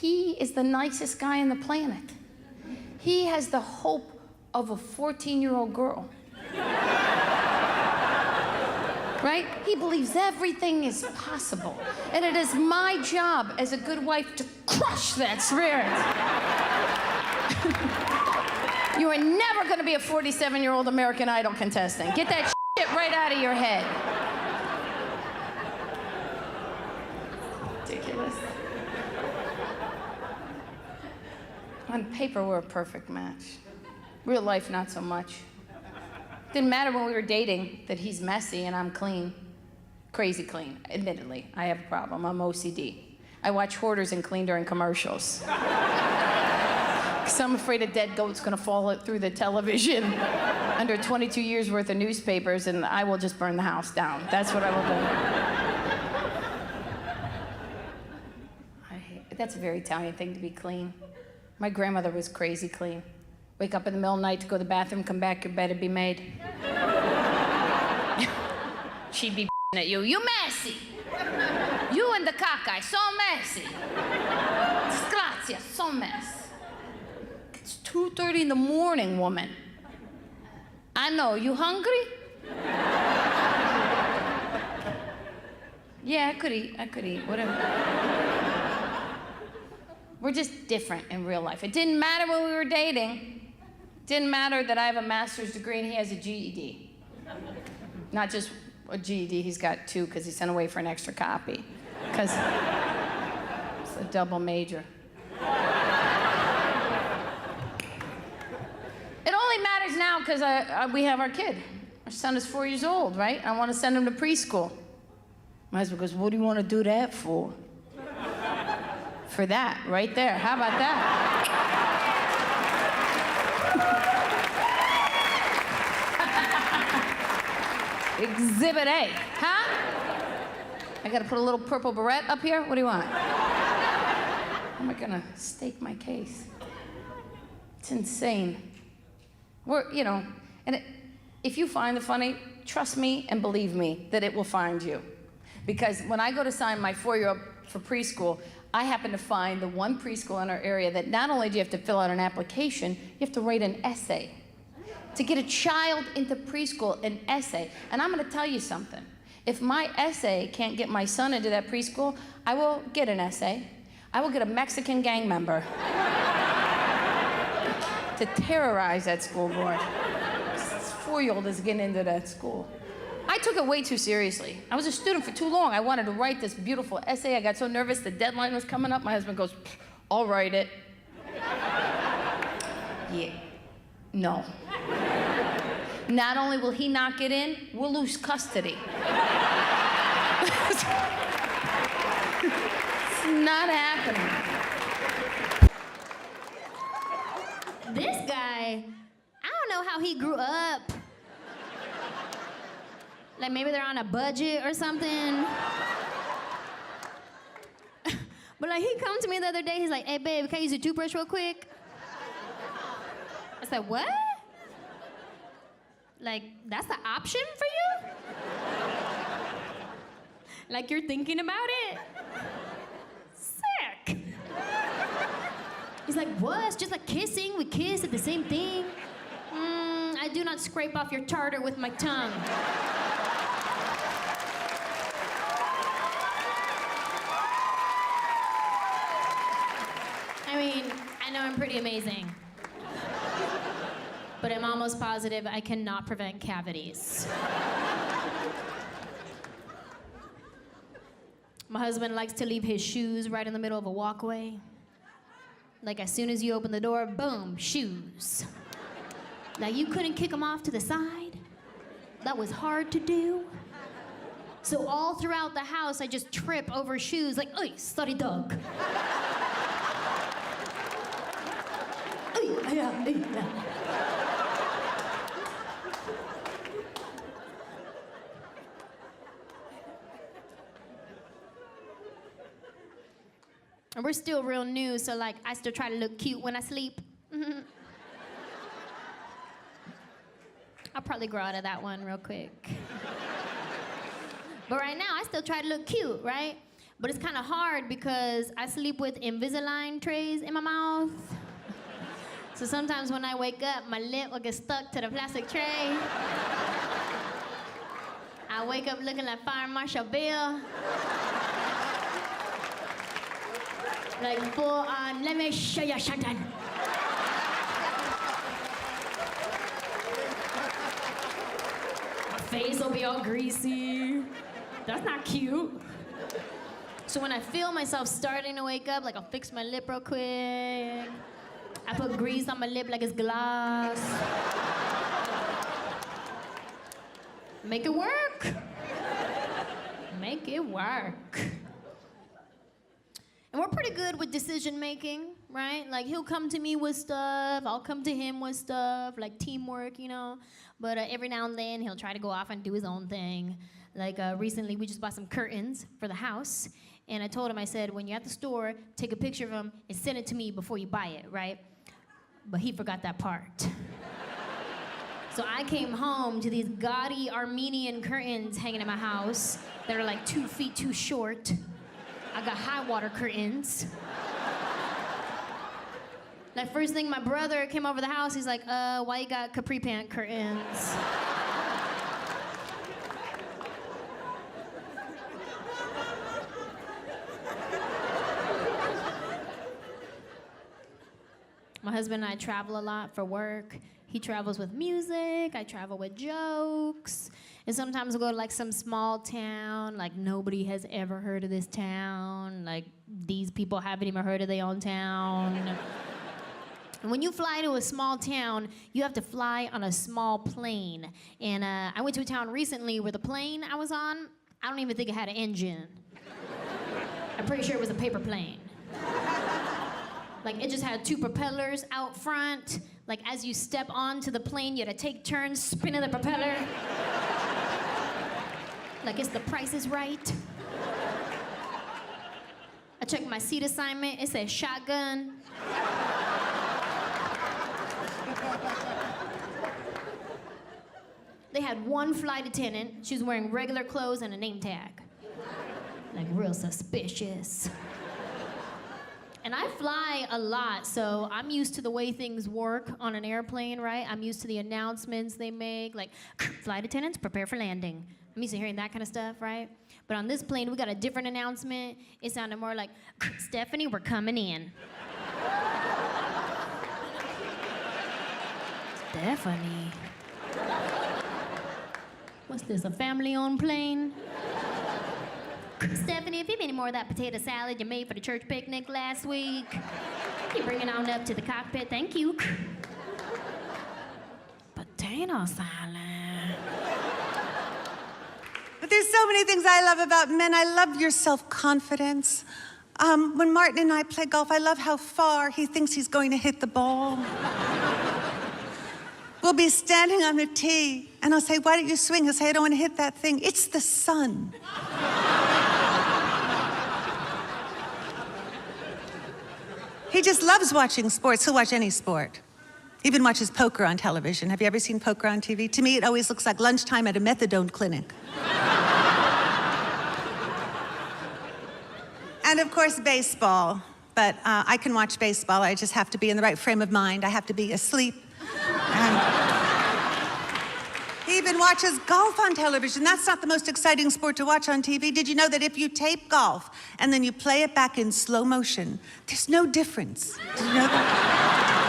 He is the nicest guy on the planet. He has the hope of a 14-year-old girl. Right? He believes everything is possible. And it is my job as a good wife to crush that spirit. You are never gonna be a 47-year-old American Idol contestant. Get that shit right out of your head. Ridiculous. On paper, we're a perfect match. Real life, not so much. Didn't matter when we were dating that he's messy and I'm clean. Crazy clean, admittedly. I have a problem, I'm OCD. I watch hoarders and clean during commercials. Because I'm afraid a dead goat's gonna fall through the television under 22 years worth of newspapers and I will just burn the house down. That's what I will do. That's a very Italian thing to be clean. My grandmother was crazy clean. Wake up in the middle of the night to go to the bathroom, come back, your bed would be made. She'd be at you. You messy. You and the caca, so messy. Disgrazia, so mess. It's 2:30 in the morning, woman. I know, you hungry? Yeah, I could eat, whatever. We're just different in real life. It didn't matter when we were dating. Didn't matter that I have a master's degree and he has a GED. Not just a GED, he's got 2 because he sent away for an extra copy. Because it's a double major. It only matters now because we have our kid. Our son is 4 years old, right? I want to send him to preschool. My husband goes, what do you want to do that for? For that, right there. How about that? Exhibit A, huh? I gotta put a little purple beret up here? What do you want? How am I gonna stake my case? It's insane. If you find the funny, trust me and believe me that it will find you. Because when I go to sign my 4-year-old for preschool, I happen to find the one preschool in our area that not only do you have to fill out an application, you have to write an essay. To get a child into preschool, an essay. And I'm gonna tell you something. If my essay can't get my son into that preschool, I will get an essay. I will get a Mexican gang member to terrorize that school board. This 4-year-old is getting into that school. I took it way too seriously. I was a student for too long. I wanted to write this beautiful essay. I got so nervous the deadline was coming up. My husband goes, I'll write it. Yeah, no. Not only will he not get in, we'll lose custody. It's not happening. This guy, I don't know how he grew up. Like maybe they're on a budget or something. But like he come to me the other day, he's like, hey babe, can I use a toothbrush real quick? I said, what? Like, that's the option for you? Like you're thinking about it? Sick. He's like, what? It's just like kissing. We kiss at the same thing. I do not scrape off your tartar with my tongue. I mean, I know I'm pretty amazing. But I'm almost positive I cannot prevent cavities. My husband likes to leave his shoes right in the middle of a walkway. Like as soon as you open the door, boom, shoes. Like you couldn't kick them off to the side? That was hard to do. So all throughout the house, I just trip over shoes like, oi, sorry dog. And we're still real new, so like I still try to look cute when I sleep. I'll probably grow out of that one real quick. But right now, I still try to look cute, right? But it's kind of hard because I sleep with Invisalign trays in my mouth. So sometimes when I wake up, my lip will get stuck to the plastic tray. I wake up looking like Fire Marshal Bill. Like full on, let me show you something. My face will be all greasy. That's not cute. So when I feel myself starting to wake up, like I'll fix my lip real quick. I put grease on my lip like it's glass. Make it work. Make it work. And we're pretty good with decision making, right? Like he'll come to me with stuff, I'll come to him with stuff, like teamwork, you know? But every now and then he'll try to go off and do his own thing. Like recently we just bought some curtains for the house. And I told him, I said, when you're at the store, take a picture of them and send it to me before you buy it, right? But he forgot that part. So I came home to these gaudy Armenian curtains hanging in my house that are like 2 feet too short. I got high water curtains. Like first thing, my brother came over the house, he's like, why you got capri pant curtains? My husband and I travel a lot for work. He travels with music, I travel with jokes. And sometimes we'll go to like some small town, like nobody has ever heard of this town. Like these people haven't even heard of their own town. And when you fly to a small town, you have to fly on a small plane. And I went to a town recently where the plane I was on, I don't even think it had an engine. I'm pretty sure it was a paper plane. Like it just had 2 propellers out front. Like as you step onto the plane, you had to take turns spinning the propeller. Like it's The Price is Right. I checked my seat assignment, it said shotgun. They had one flight attendant, she was wearing regular clothes and a name tag. Like real suspicious. And I fly a lot, so I'm used to the way things work on an airplane, right? I'm used to the announcements they make, like, flight attendants, prepare for landing. I'm used to hearing that kind of stuff, right? But on this plane, we got a different announcement. It sounded more like, Stephanie, we're coming in. Stephanie. What's this, a family-owned plane? Stephanie, if you have any more of that potato salad you made for the church picnic last week, you bring it on up to the cockpit, thank you. Potato salad. But there's so many things I love about men. I love your self-confidence. When Martin and I play golf, I love how far he thinks he's going to hit the ball. We'll be standing on the tee, and I'll say, why don't you swing? He'll say, I don't want to hit that thing. It's the sun. He just loves watching sports. He'll watch any sport. He even watches poker on television. Have you ever seen poker on TV? To me, it always looks like lunchtime at a methadone clinic. And of course, baseball. But I can watch baseball. I just have to be in the right frame of mind. I have to be asleep. He even watches golf on television. That's not the most exciting sport to watch on TV. Did you know that if you tape golf and then you play it back in slow motion, there's no difference? Did you know that?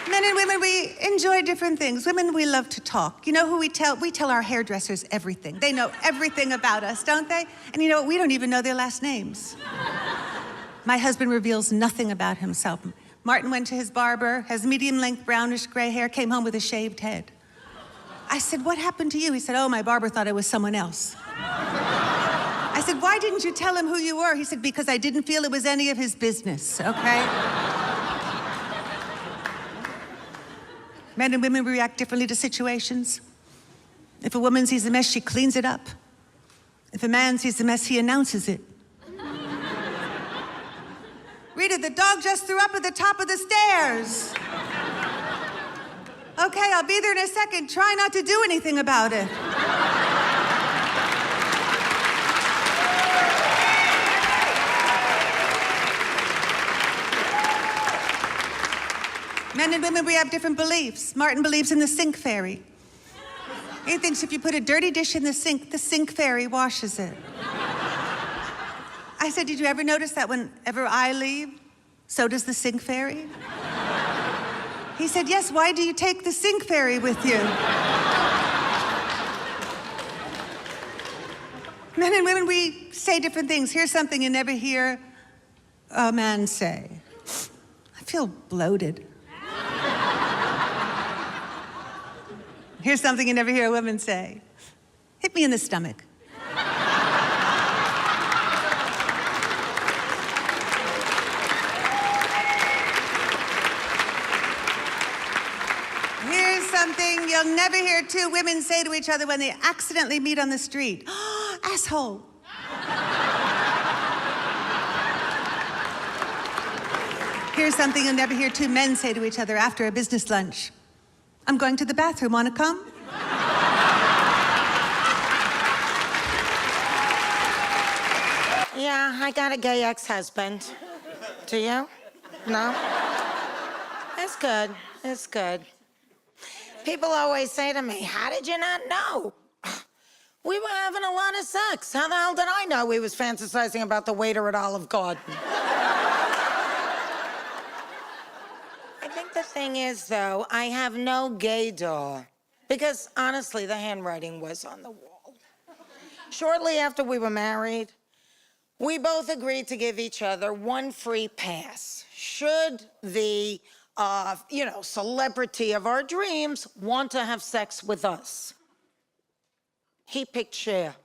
Men and women, we enjoy different things. Women, we love to talk. You know who we tell? We tell our hairdressers everything. They know everything about us, don't they? And you know what? We don't even know their last names. My husband reveals nothing about himself. Martin went to his barber, has medium-length brownish gray hair, came home with a shaved head. I said, what happened to you? He said, oh, my barber thought I was someone else. I said, why didn't you tell him who you were? He said, because I didn't feel it was any of his business, okay? Men and women react differently to situations. If a woman sees a mess, she cleans it up. If a man sees a mess, he announces it. Rita, the dog just threw up at the top of the stairs. Okay, I'll be there in a second. Try not to do anything about it. Men and women, we have different beliefs. Martin believes in the sink fairy. He thinks if you put a dirty dish in the sink fairy washes it. I said, did you ever notice that whenever I leave, so does the sink fairy? He said, yes, why do you take the sink fairy with you? Men and women, we say different things. Here's something you never hear a man say. I feel bloated. Here's something you never hear a woman say. Hit me in the stomach. Here's something you'll never hear two women say to each other when they accidentally meet on the street. Asshole. Here's something you'll never hear two men say to each other after a business lunch. I'm going to the bathroom, wanna come? Yeah, I got a gay ex-husband. Do you? No? It's good, it's good. People always say to me, how did you not know? We were having a lot of sex. How the hell did I know he was fantasizing about the waiter at Olive Garden? I think the thing is, though, I have no gaydar. Because, honestly, the handwriting was on the wall. Shortly after we were married, we both agreed to give each other one free pass. Should the, celebrity of our dreams want to have sex with us? He picked Cher.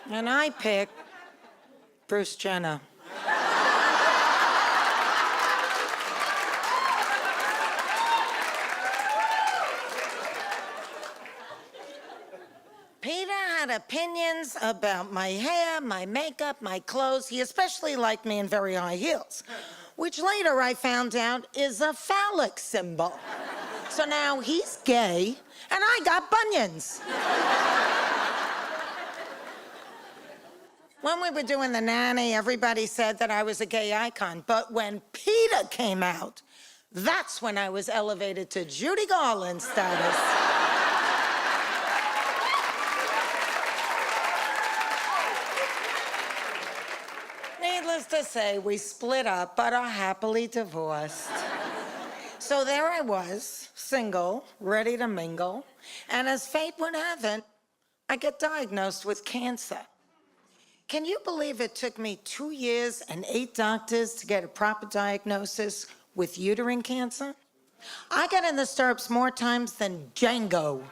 And I picked Bruce Jenner. Peter had opinions about my hair, my makeup, my clothes. He especially liked me in very high heels, which later I found out is a phallic symbol. So now he's gay, and I got bunions. When we were doing The Nanny, everybody said that I was a gay icon. But when Peter came out, that's when I was elevated to Judy Garland status. Needless to say, we split up, but are happily divorced. So there I was, single, ready to mingle, and as fate would have it, I get diagnosed with cancer. Can you believe it took me 2 years and 8 doctors to get a proper diagnosis with uterine cancer? I got in the stirrups more times than Django.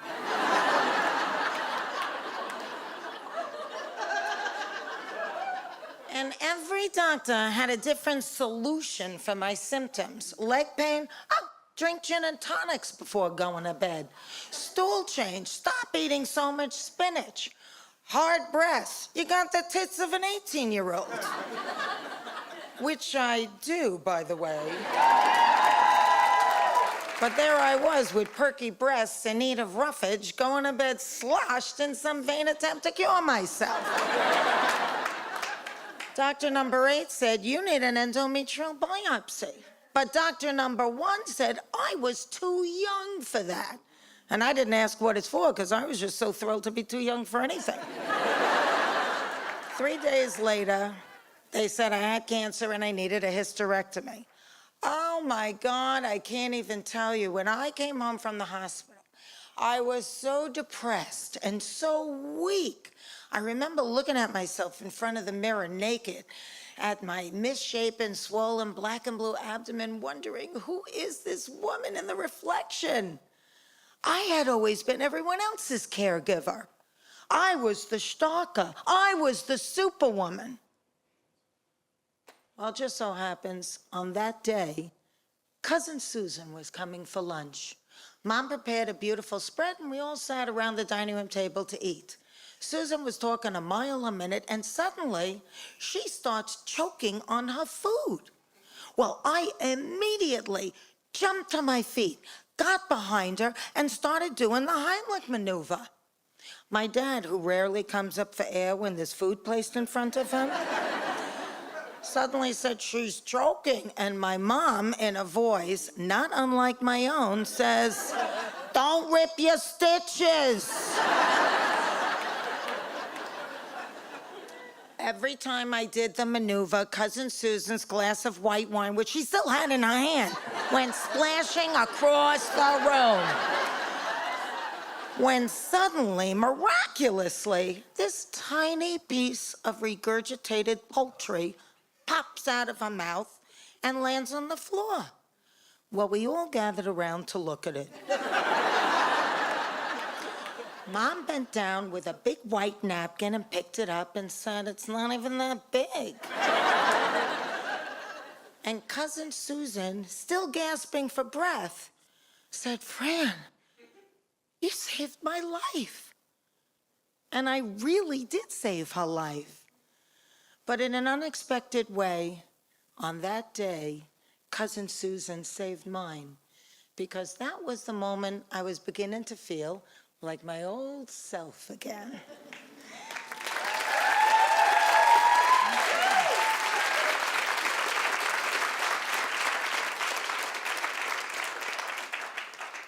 And every doctor had a different solution for my symptoms. Leg pain, drink gin and tonics before going to bed. Stool change, stop eating so much spinach. Hard breasts, you got the tits of an 18-year-old. Which I do, by the way. But there I was with perky breasts in need of roughage, going to bed sloshed in some vain attempt to cure myself. Doctor number 8 said, you need an endometrial biopsy. But doctor number 1 said, I was too young for that. And I didn't ask what it's for, because I was just so thrilled to be too young for anything. 3 days later, they said I had cancer and I needed a hysterectomy. Oh my God, I can't even tell you. When I came home from the hospital, I was so depressed and so weak. I remember looking at myself in front of the mirror naked at my misshapen, swollen, black and blue abdomen, wondering, who is this woman in the reflection? I had always been everyone else's caregiver. I was the stalker. I was the superwoman. Well, it just so happens, on that day, Cousin Susan was coming for lunch. Mom prepared a beautiful spread, and we all sat around the dining room table to eat. Susan was talking a mile a minute, and suddenly she starts choking on her food. Well, I immediately jumped to my feet, got behind her, and started doing the Heimlich maneuver. My dad, who rarely comes up for air when there's food placed in front of him, suddenly said, "She's choking." And my mom, in a voice not unlike my own, says, "Don't rip your stitches." Every time I did the maneuver, Cousin Susan's glass of white wine, which she still had in her hand, went splashing across the room. When suddenly, miraculously, this tiny piece of regurgitated poultry pops out of her mouth and lands on the floor. Well, we all gathered around to look at it. Mom bent down with a big white napkin and picked it up and said, "It's not even that big." And Cousin Susan, still gasping for breath, said, "Fran, you saved my life." And I really did save her life. But in an unexpected way, on that day, Cousin Susan saved mine, because that was the moment I was beginning to feel like my old self again.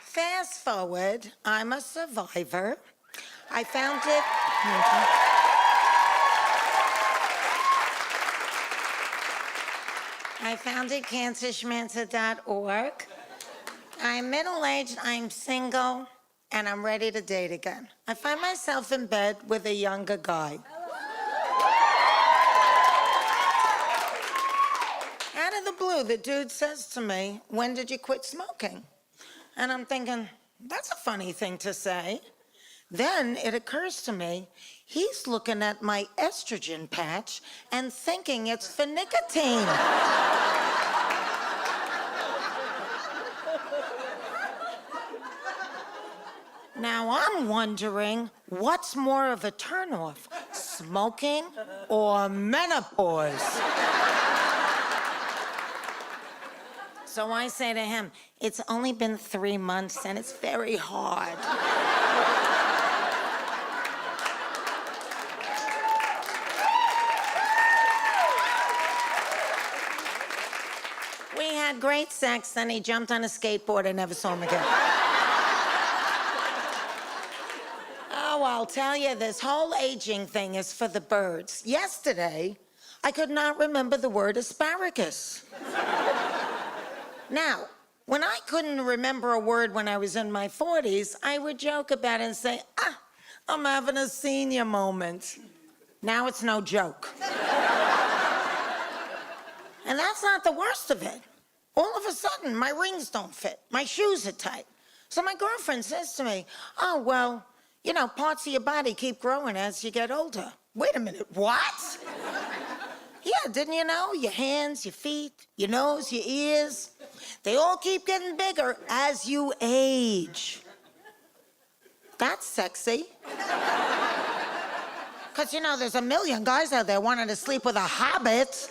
Fast forward, I'm a survivor. I found it. I founded cancerschmancer.org. I'm middle-aged, I'm single, and I'm ready to date again. I find myself in bed with a younger guy. Out of the blue, the dude says to me, "When did you quit smoking?" And I'm thinking, that's a funny thing to say. Then it occurs to me, he's looking at my estrogen patch and thinking it's for nicotine. Now I'm wondering, what's more of a turnoff, smoking or menopause? So I say to him, "It's only been 3 months and it's very hard." We had great sex, then he jumped on a skateboard and never saw him again. Oh, I'll tell you, this whole aging thing is for the birds. Yesterday, I could not remember the word asparagus. Now, when I couldn't remember a word when I was in my 40s, I would joke about it and say, I'm having a senior moment. Now it's no joke. And that's not the worst of it. All of a sudden, my rings don't fit. My shoes are tight. So my girlfriend says to me, "Oh, well, you know, parts of your body keep growing as you get older." Wait a minute, what? Yeah, didn't you know? Your hands, your feet, your nose, your ears, they all keep getting bigger as you age. That's sexy. Because, you know, there's a million guys out there wanting to sleep with a hobbit.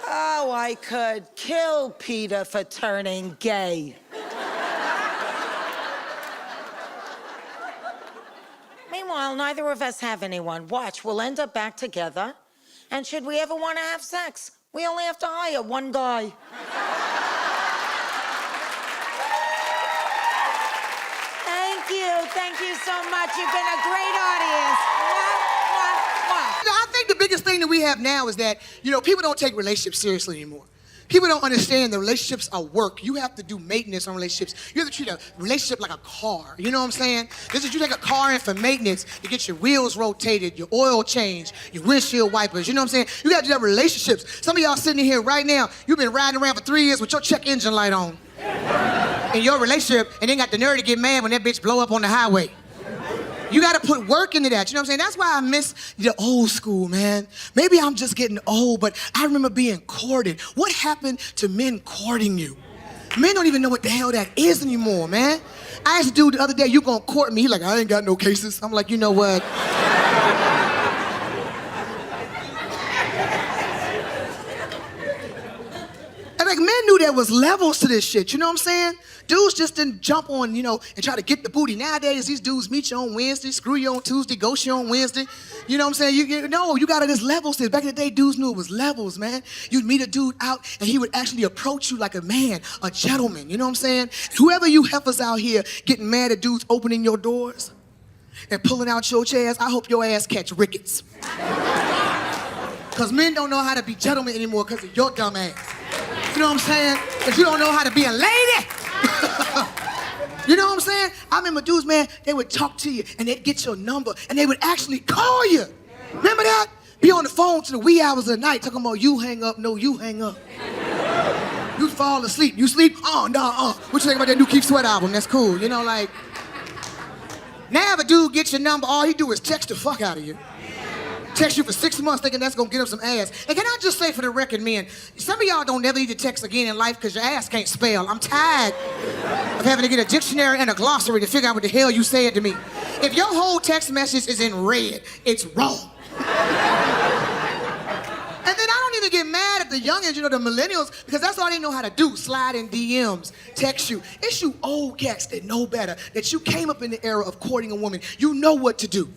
Oh, I could kill Peter for turning gay. Meanwhile, neither of us have anyone. Watch, we'll end up back together. And should we ever want to have sex, we only have to hire one guy. Thank you so much. You've been a great audience. I think the biggest thing that we have now is that, you know, people don't take relationships seriously anymore. People don't understand that relationships are work. You have to do maintenance on relationships. You have to treat a relationship like a car. You know what I'm saying? This is, you take a car in for maintenance to get your wheels rotated, your oil changed, your windshield wipers. You know what I'm saying? You got to do that with relationships. Some of y'all sitting here right now, you've been riding around for 3 years with your check engine light on in your relationship, and then got the nerve to get mad when that bitch blow up on the highway. You gotta put work into that, you know what I'm saying? That's why I miss the old school, man. Maybe I'm just getting old, but I remember being courted. What happened to men courting you? Men don't even know what the hell that is anymore, man. I asked a dude the other day, you gonna court me? He like, I ain't got no cases. I'm like, you know what? And like, men knew there was levels to this shit, you know what I'm saying? Dudes just didn't jump on, you know, and try to get the booty. Nowadays, these dudes meet you on Wednesday, screw you on Tuesday, ghost you on Wednesday. You know what I'm saying? You gotta, there's levels to this. Back in the day, dudes knew it was levels, man. You'd meet a dude out, and he would actually approach you like a man, a gentleman, you know what I'm saying? Whoever you heifers out here getting mad at dudes opening your doors and pulling out your chairs, I hope your ass catch rickets. Because men don't know how to be gentlemen anymore because of your dumb ass. You know what I'm saying? Because you don't know how to be a lady. You know what I'm saying? I remember dudes, man, they would talk to you and they'd get your number and they would actually call you. Remember that? Be on the phone to the wee hours of the night talking about you hang up, no, you hang up. You fall asleep. You sleep? Oh, no, What you think about that new Keith Sweat album? That's cool. You know, like, now if a dude gets your number, all he do is text the fuck out of you. Text you for 6 months thinking that's gonna get him some ass. And can I just say for the record, men, some of y'all don't never need to text again in life because your ass can't spell. I'm tired of having to get a dictionary and a glossary to figure out what the hell you said to me. If your whole text message is in red, it's wrong. And then I don't even get mad at the youngins, you know, the millennials, because that's all they know how to do, slide in DMs, text you. It's you old cats that know better, that you came up in the era of courting a woman. You know what to do.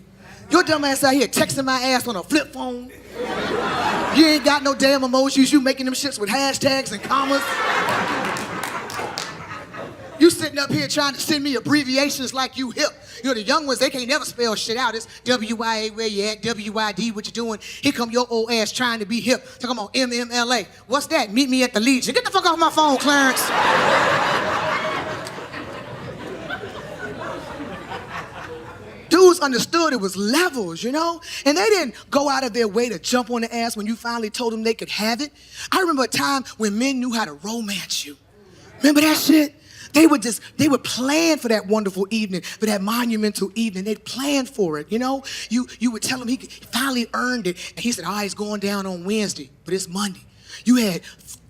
Your dumb ass out here texting my ass on a flip phone. You ain't got no damn emojis. You making them shits with hashtags and commas. You sitting up here trying to send me abbreviations like you hip. You know, the young ones, they can't never spell shit out. It's W-Y-A, where you at, W-Y-D, what you doing. Here come your old ass trying to be hip. Talking about MMLA. What's that? Meet me at the Legion. Get the fuck off my phone, Clarence. Dudes understood it was levels, you know? And they didn't go out of their way to jump on the ass when you finally told them they could have it. I remember a time when men knew how to romance you. Remember that shit? They would plan for that wonderful evening, for that monumental evening. They'd plan for it, you know? You would tell him he finally earned it, and he said, oh, he's going down on Wednesday, but it's Monday. You had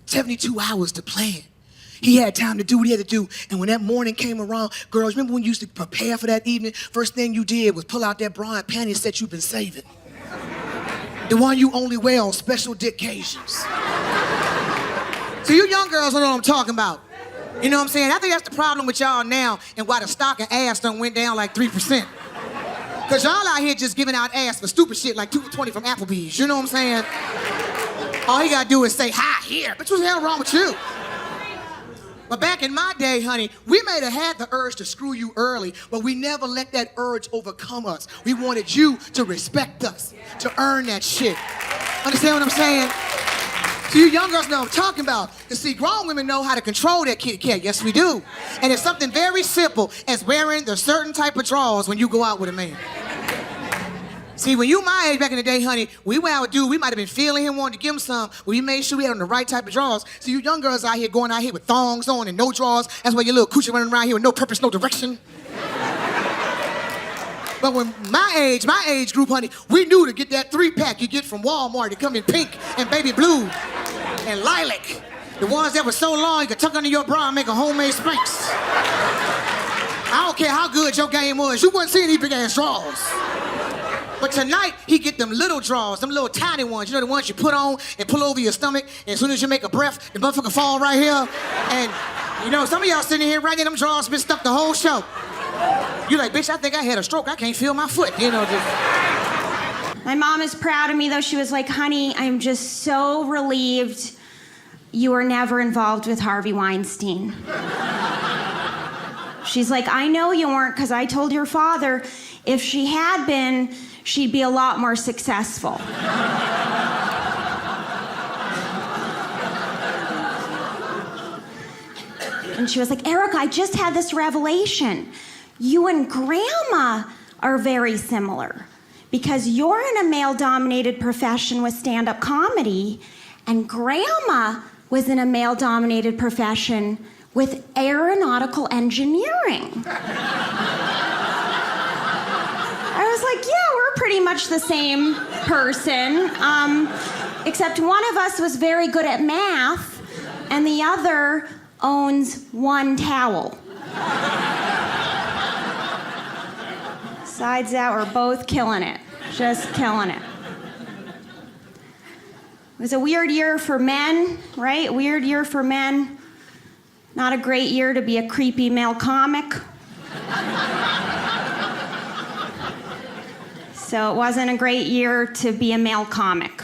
72 hours to plan. He had time to do what he had to do, and when that morning came around, girls, remember when you used to prepare for that evening? First thing you did was pull out that bra and panty set you've been saving. The one you only wear on special occasions. So you young girls don't know what I'm talking about. You know what I'm saying? I think that's the problem with y'all now and why the stock of ass done went down like 3%. Because y'all out here just giving out ass for stupid shit like 2 for $20 from Applebee's. You know what I'm saying? All you gotta do is say, hi, here. Bitch, what's the hell wrong with you? But back in my day, honey, we may have had the urge to screw you early, but we never let that urge overcome us. We wanted you to respect us, to earn that shit. Understand what I'm saying? So you young girls know what I'm talking about. You see, grown women know how to control that kitty cat. Yes, we do. And it's something very simple as wearing the certain type of drawers when you go out with a man. See, when you my age back in the day, honey, we went out with dude, we might have been feeling him, wanted to give him some, but we made sure we had on the right type of drawers. So you young girls out here going out here with thongs on and no drawers, that's why your little coochie running around here with no purpose, no direction. But when my age group, honey, we knew to get that 3-pack you get from Walmart. It come in pink and baby blue and lilac. The ones that were so long you could tuck under your bra and make a homemade Spanx. I don't care how good your game was, you wasn't seeing these big ass drawers. But tonight, he get them little drawers, them little tiny ones. You know, the ones you put on and pull over your stomach, and as soon as you make a breath, the motherfucker fall right here. And, you know, some of y'all sitting here right there, them drawers been stuck the whole show. You like, bitch, I think I had a stroke. I can't feel my foot, you know, just... My mom is proud of me, though. She was like, honey, I'm just so relieved you were never involved with Harvey Weinstein. She's like, I know you weren't, because I told your father if she had been, she'd be a lot more successful. And she was like, Erica, I just had this revelation. You and Grandma are very similar because you're in a male-dominated profession with stand-up comedy, and Grandma was in a male-dominated profession with aeronautical engineering. I was like, yeah, we're pretty much the same person, except one of us was very good at math, and the other owns one towel. Besides that, we're both killing it. Just killing it. It was a weird year for men, right? Weird year for men. Not a great year to be a creepy male comic. So it wasn't a great year to be a male comic.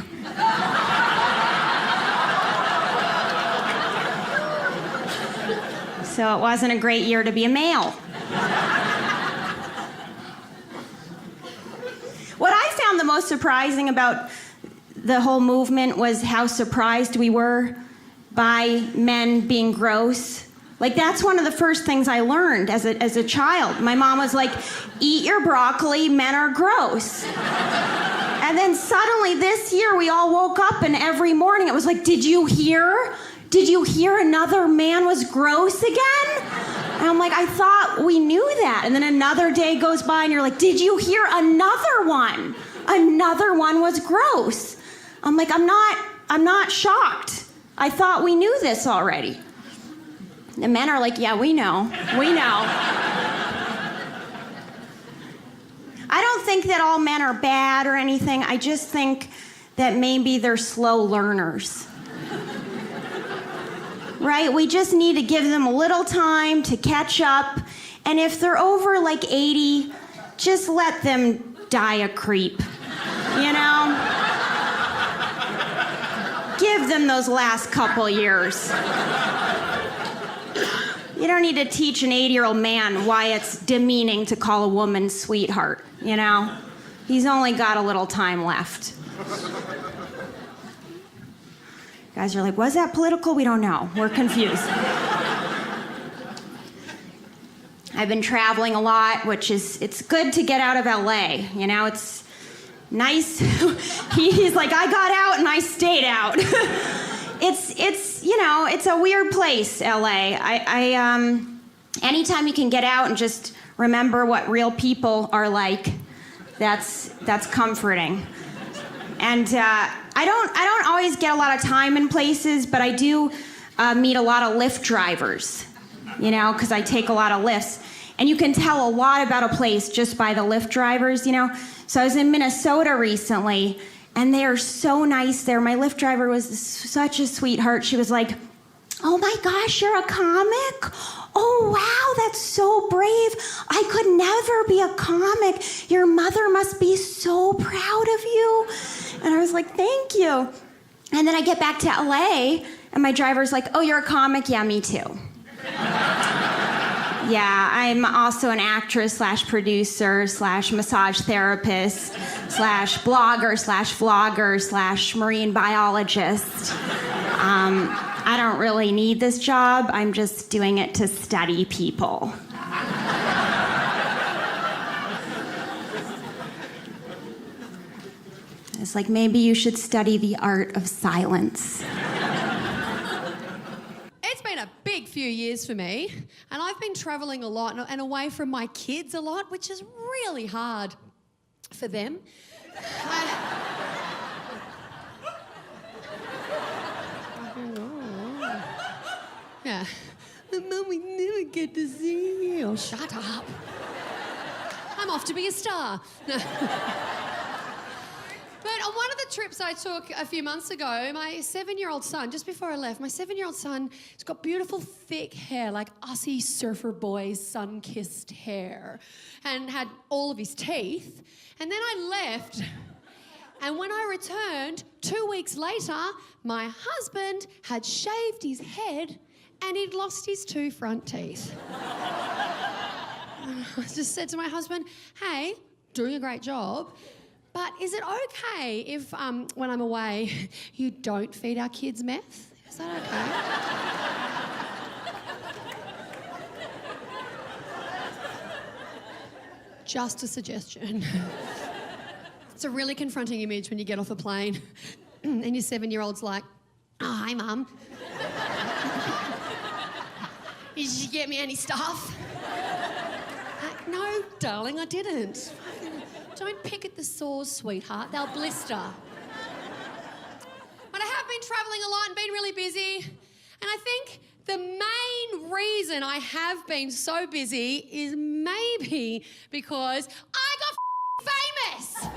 So it wasn't a great year to be a male. What I found the most surprising about the whole movement was how surprised we were by men being gross. Like, that's one of the first things I learned as a child. My mom was like, eat your broccoli, men are gross. And then suddenly this year we all woke up and every morning it was like, did you hear? Did you hear another man was gross again? And I'm like, I thought we knew that. And then another day goes by and you're like, did you hear another one? Another one was gross. I'm like, I'm not shocked. I thought we knew this already. The men are like, yeah, we know. We know. I don't think that all men are bad or anything. I just think that maybe they're slow learners. Right? We just need to give them a little time to catch up. And if they're over like 80, just let them die a creep. You know? Give them those last couple years. You don't need to teach an 80-year-old man why it's demeaning to call a woman sweetheart, you know? He's only got a little time left. Guys are like, was that political? We don't know. We're confused. I've been traveling a lot, it's good to get out of LA, you know? It's nice. He's like, I got out and I stayed out. It's you know, it's a weird place, LA. Anytime you can get out and just remember what real people are like, that's comforting. And I don't always get a lot of time in places, but I do meet a lot of Lyft drivers, you know, because I take a lot of Lyfts. And you can tell a lot about a place just by the Lyft drivers, you know. So I was in Minnesota recently, and they are so nice there. My Lyft driver was such a sweetheart. She was like, oh my gosh, you're a comic? Oh wow, that's so brave. I could never be a comic. Your mother must be so proud of you. And I was like, thank you. And then I get back to LA, and my driver's like, oh, you're a comic? Yeah, me too. Yeah, I'm also an actress / producer / massage therapist / blogger / vlogger / marine biologist. I don't really need this job. I'm just doing it to study people. It's like, maybe you should study the art of silence. It's been a big few years for me, and I've been traveling a lot and away from my kids a lot, which is really hard for them. Yeah. Mum, we never get to see you. Oh, shut up. I'm off to be a star. No. But on one of the trips I took a few months ago, my 7-year-old son, just before I left, my 7-year-old son has got beautiful thick hair, like Aussie surfer boys, sun-kissed hair, and had all of his teeth. And then I left, and when I returned, 2 weeks later, my husband had shaved his head and he'd lost his 2 front teeth. I just said to my husband, hey, doing a great job, but is it okay if, when I'm away, you don't feed our kids meth? Is that okay? Just a suggestion. It's a really confronting image when you get off a plane and your 7-year-old's like, oh, hi, Mum. Did you get me any stuff? No, darling, I didn't. Don't pick at the sores, sweetheart. They'll blister. But I have been travelling a lot and been really busy. And I think the main reason I have been so busy is maybe because I got famous.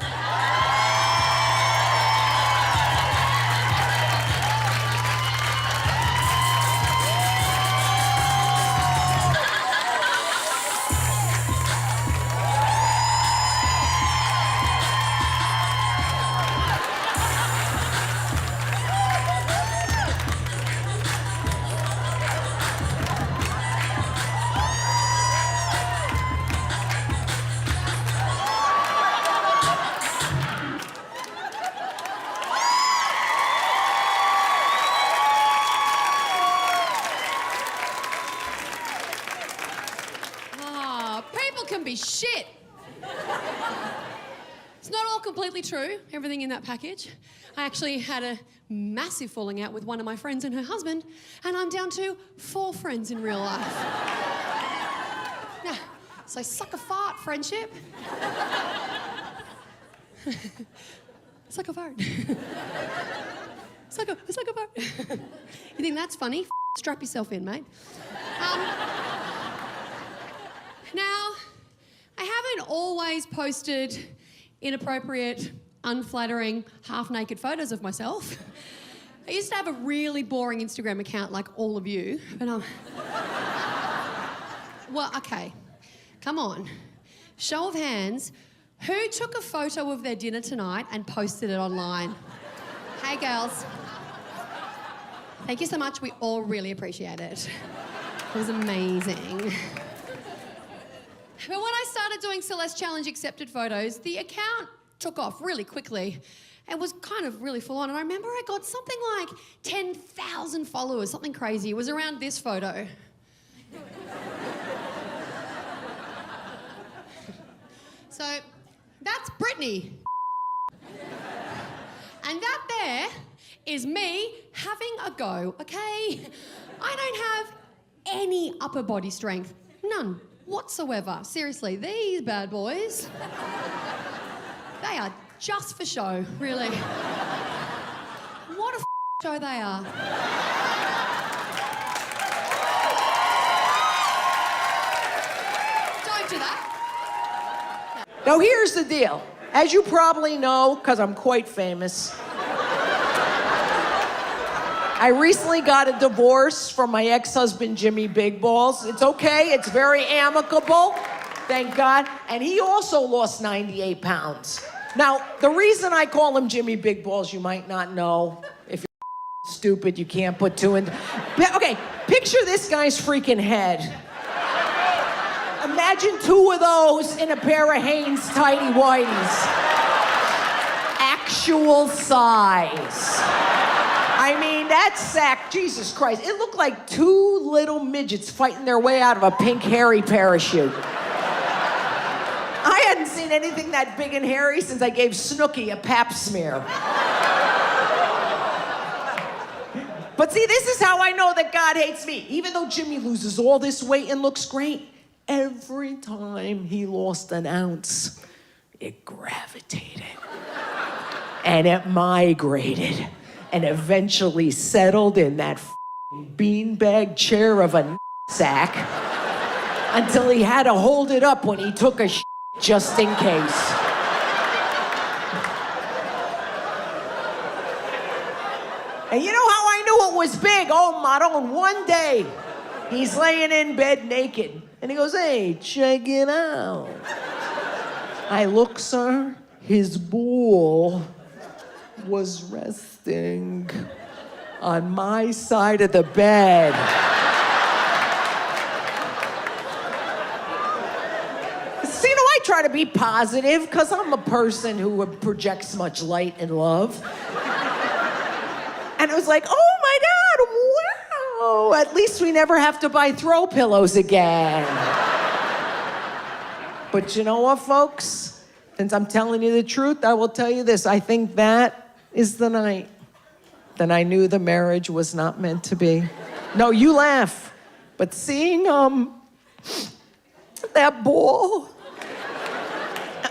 People can be shit. It's not all completely true, everything in that package. I actually had a massive falling out with one of my friends and her husband, and I'm down to 4 friends in real life. Yeah, so suck a fart, friendship. Suck a fart. Suck a fart. You think that's funny? Strap yourself in, mate. Now, I haven't always posted inappropriate, unflattering, half-naked photos of myself. I used to have a really boring Instagram account like all of you, but well, okay, come on. Show of hands, who took a photo of their dinner tonight and posted it online? Hey, girls. Thank you so much. We all really appreciate it. It was amazing. But when I started doing Celeste Challenge accepted photos, the account took off really quickly and was kind of really full on. And I remember I got something like 10,000 followers, something crazy. It was around this photo. So that's Brittany. And that there is me having a go, okay? I don't have any upper body strength, none whatsoever. Seriously, these bad boys, they are just for show, really. What a show they are. Don't do that. Now here's the deal. As you probably know, because I'm quite famous, I recently got a divorce from my ex-husband, Jimmy Big Balls. It's okay, it's very amicable, thank God. And he also lost 98 pounds. Now, the reason I call him Jimmy Big Balls, you might not know. If you're stupid, you can't put 2 and... Okay, picture this guy's freaking head. Imagine 2 of those in a pair of Hanes tighty whities. Actual size. I mean, that sack, Jesus Christ, it looked like 2 little midgets fighting their way out of a pink hairy parachute. I hadn't seen anything that big and hairy since I gave Snooki a pap smear. But see, this is how I know that God hates me. Even though Jimmy loses all this weight and looks great, every time he lost an ounce, it gravitated. And it migrated. And eventually settled in that beanbag chair of a sack until he had to hold it up when he took a just in case. And you know how I knew it was big? Oh, Maron, one day he's laying in bed naked and he goes, "Hey, check it out." I look, sir, his ball was resting on my side of the bed. So, you know, I try to be positive because I'm a person who projects much light and love. And I was like, oh my God, wow, at least we never have to buy throw pillows again. But you know what, folks? Since I'm telling you the truth, I will tell you this. I think that is the night that I knew the marriage was not meant to be. No, you laugh, but seeing that ball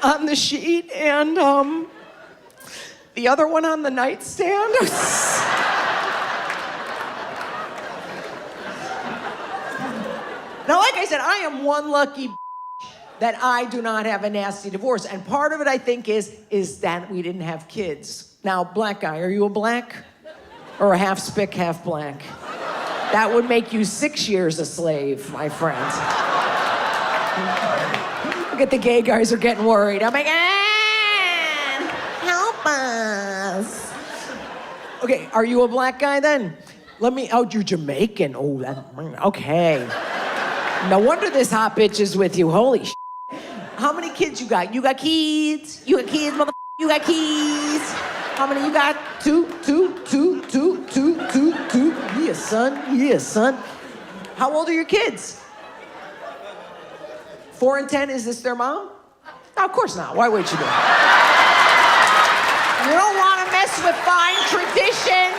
on the sheet and the other one on the nightstand, Now, like I said, I am one lucky that I do not have a nasty divorce. And part of it, I think, is that we didn't have kids. Now, black guy, are you a black? Or a half spick, half black? That would make you 6 years a slave, my friend. Look at the gay guys are getting worried. I'm like, help us. Okay, are you a black guy then? Oh, you're Jamaican. Oh, okay. No wonder this hot bitch is with you. Holy shit. How many kids you got? You got kids? You got kids, mother? You got kids? How many you got? Two. Yeah, son. How old are your kids? 4 and 10, is this their mom? No, of course not. Why would you do it? You don't want to mess with fine tradition.